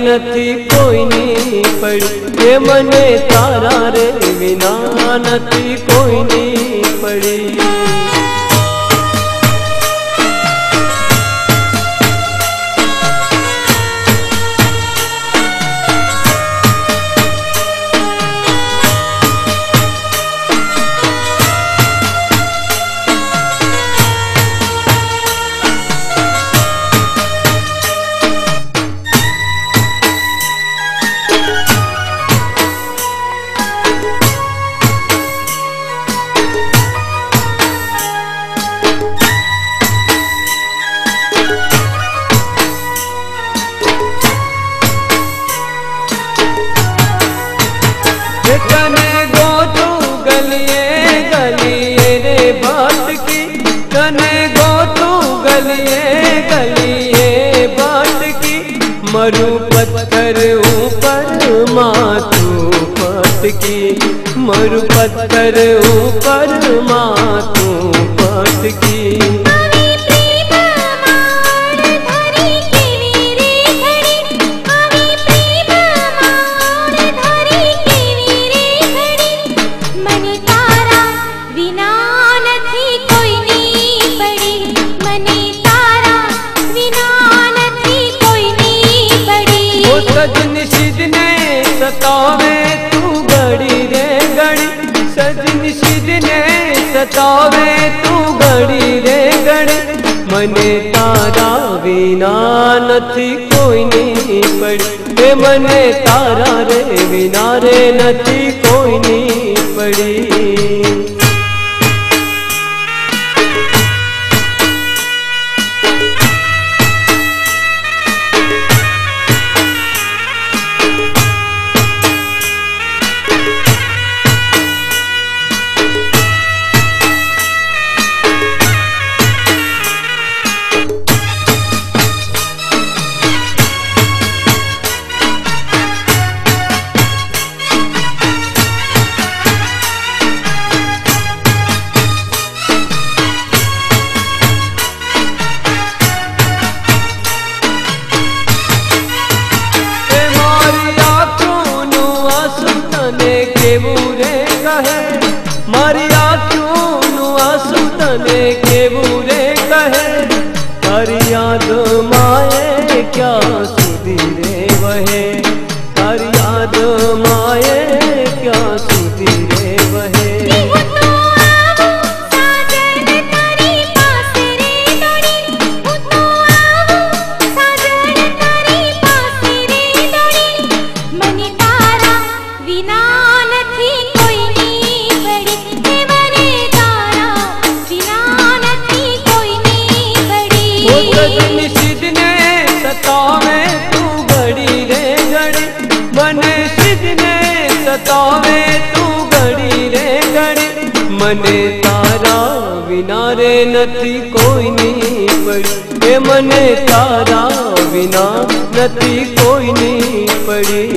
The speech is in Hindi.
नथी कोईनी पड़ी। ए मने तारा रे विना नथी कोईनी पड़ी। कने गो तू गलिए गलिए रे बाट की। कने गो तू गलिए गलिए बाट की। मरु पत्थर ऊपर माथू पटकी। मरु पत्थर ऊपर माथू पटकी। सजन सिजने सतावे तू घड़ी रे घड़ी। सजन सिजने सतावे तू घड़ी रे घड़ी। मने तारा विना नथी कोईनी पड़ी। ए मने तारा रे विना रे नथी कोईनी पड़ी। मारी आँखों नु आंसू तने के बुरे कहे। तारी याद माए क्या सुधी रे वहे। तारी याद माए क्या सुधी रे वहे। सजन सिजने सतावे तू घड़ी रे घड़ी। मने सिजने सतावे तू घड़ी रे घड़ी। मने तारा विना रे नथी कोईनी पड़ी। ए मने तारा विना नथी कोईनी पड़ी।